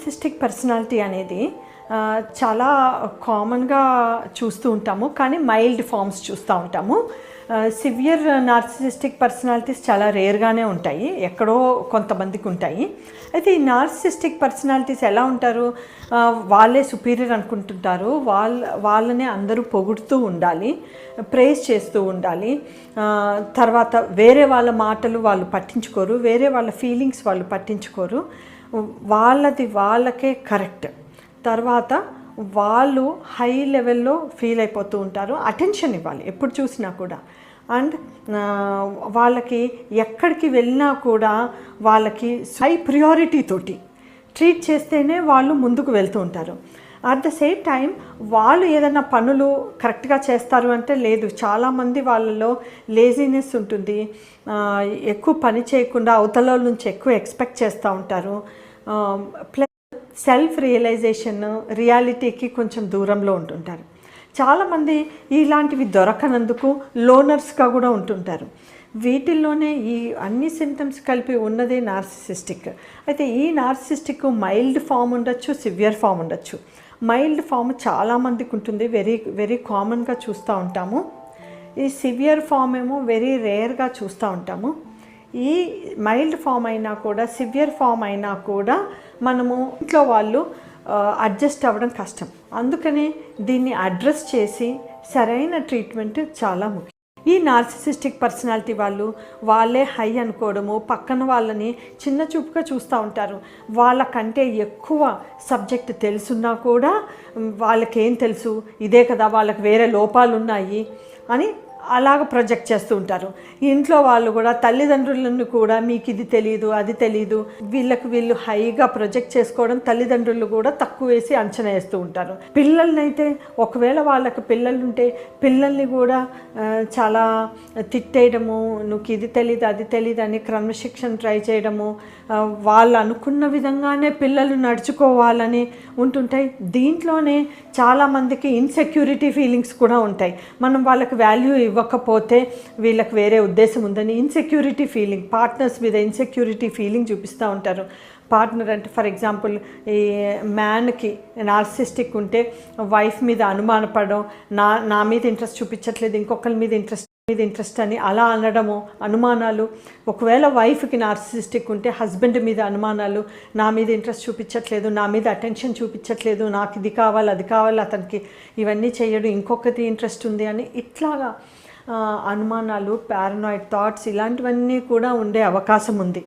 Narcissistic personality అనేది చాలా కామన్గా చూస్తూ ఉంటాము, కానీ మైల్డ్ ఫామ్స్ చూస్తూ ఉంటాము. సివియర్ నార్సిసిస్టిక్ పర్సనాలిటీస్ చాలా రేర్గానే ఉంటాయి, ఎక్కడో కొంతమందికి ఉంటాయి. అయితే ఈ నార్సిసిస్టిక్ పర్సనాలిటీస్ ఎలా ఉంటారు? వాళ్ళే సుపీరియర్ అనుకుంటుంటారు, వాళ్ళనే అందరూ పొగుడుతూ ఉండాలి, ప్రేజ్ చేస్తూ ఉండాలి. తర్వాత వేరే వాళ్ళ మాటలు వాళ్ళు పట్టించుకోరు, వేరే వాళ్ళ ఫీలింగ్స్ వాళ్ళు పట్టించుకోరు, వాళ్ళది వాళ్ళకే కరెక్ట్. తర్వాత వాళ్ళు హై లెవెల్లో ఫీల్ అయిపోతూ ఉంటారు, అటెన్షన్ ఇవ్వాలి ఎప్పుడు చూసినా కూడా. అండ్ వాళ్ళకి ఎక్కడికి వెళ్ళినా కూడా వాళ్ళకి హై ప్రియారిటీ తోటి ట్రీట్ చేస్తేనే వాళ్ళు ముందుకు వెళ్తూ ఉంటారు. అట్ ద సేమ్ టైం వాళ్ళు ఏదైనా పనులు కరెక్ట్గా చేస్తారు అంటే లేదు, చాలామంది వాళ్ళలో లేజినెస్ ఉంటుంది, ఎక్కువ పని చేయకుండా అవతల నుంచి ఎక్కువ ఎక్స్పెక్ట్ చేస్తూ ఉంటారు. ప్లస్ సెల్ఫ్ రియలైజేషన్, రియాలిటీకి కొంచెం దూరంలో ఉంటుంటారు. చాలామంది ఇలాంటివి దొరకనందుకు లోనర్స్గా కూడా ఉంటుంటారు. వీటిల్లోనే ఈ అన్ని సిమ్టమ్స్ కలిపి ఉన్నదే నార్సిసిస్టిక్. అయితే ఈ నార్సిసిస్టిక్ మైల్డ్ ఫామ్ ఉండొచ్చు, సివియర్ ఫామ్ ఉండొచ్చు. మైల్డ్ ఫామ్ చాలామందికి ఉంటుంది, వెరీ కామన్గా చూస్తూ ఉంటాము. ఈ సివియర్ ఫామ్ ఏమో వెరీ రేర్గా చూస్తూ ఉంటాము. ఈ మైల్డ్ ఫామ్ అయినా కూడా, సివియర్ ఫామ్ అయినా కూడా మనము ఇంట్లో వాళ్ళు అడ్జస్ట్ అవ్వడం కష్టం. అందుకనే దీన్ని అడ్రస్ చేసి సరైన ట్రీట్మెంట్ చాలా ముఖ్యం. ఈ నార్సిసిస్టిక్ పర్సనాలిటీ వాళ్ళే హై అనుకోవడము, పక్కన వాళ్ళని చిన్న చూపుగా చూస్తూ ఉంటారు. వాళ్ళకంటే ఎక్కువ సబ్జెక్ట్ తెలుసున్నా కూడా వాళ్ళకేం తెలుసు, ఇదే కదా, వాళ్ళకి వేరే లోపాలు ఉన్నాయి అని అలాగ ప్రొజెక్ట్ చేస్తూ ఉంటారు. ఇంట్లో వాళ్ళు కూడా తల్లిదండ్రులను కూడా మీకు ఇది తెలియదు, అది తెలియదు, వీళ్ళు హైగా ప్రొజెక్ట్ చేసుకోవడం, తల్లిదండ్రులు కూడా తక్కువ వేసి అంచనా వేస్తూ ఉంటారు. పిల్లల్నైతే ఒకవేళ వాళ్ళకి పిల్లలుంటే పిల్లల్ని కూడా చాలా తిట్టేయడము, నువ్వు ఇది తెలియదు, అది తెలియదు అని క్రమశిక్షణ ట్రై చేయడము, వాళ్ళు అనుకున్న విధంగానే పిల్లలు నడుచుకోవాలని ఉంటుంటాయి. దీంట్లోనే చాలామందికి ఇన్సెక్యూరిటీ ఫీలింగ్స్ కూడా ఉంటాయి. మనం వాళ్ళకి వాల్యూ ఇవ్వకపోతే వీళ్ళకి వేరే ఉద్దేశం ఉందని ఇన్సెక్యూరిటీ ఫీలింగ్, పార్ట్నర్స్ మీద ఇన్సెక్యూరిటీ ఫీలింగ్ చూపిస్తూ ఉంటారు. పార్ట్నర్ అంటే ఫర్ ఎగ్జాంపుల్ ఈ మ్యాన్కి నార్సిసిస్టిక్ ఉంటే వైఫ్ మీద అనుమానపడడం, నా మీద ఇంట్రెస్ట్ చూపించట్లేదు, ఇంకొకరి మీద ఇంట్రెస్ట్ అని అలా అనడము, అనుమానాలు. ఒకవేళ వైఫ్కి నార్సిసిస్టిక్ ఉంటే హస్బెండ్ మీద అనుమానాలు, నా మీద ఇంట్రెస్ట్ చూపించట్లేదు, నా మీద అటెన్షన్ చూపించట్లేదు, నాకు ఇది కావాలి, అది కావాలి, అతనికి ఇవన్నీ చేయడం, ఇంకొకటి ఇంట్రెస్ట్ ఉంది అని ఇట్లాగా అనుమానాలు, పారనాయిడ్ థాట్స్ ఇలాంటివన్నీ కూడా ఉండే అవకాశం ఉంది.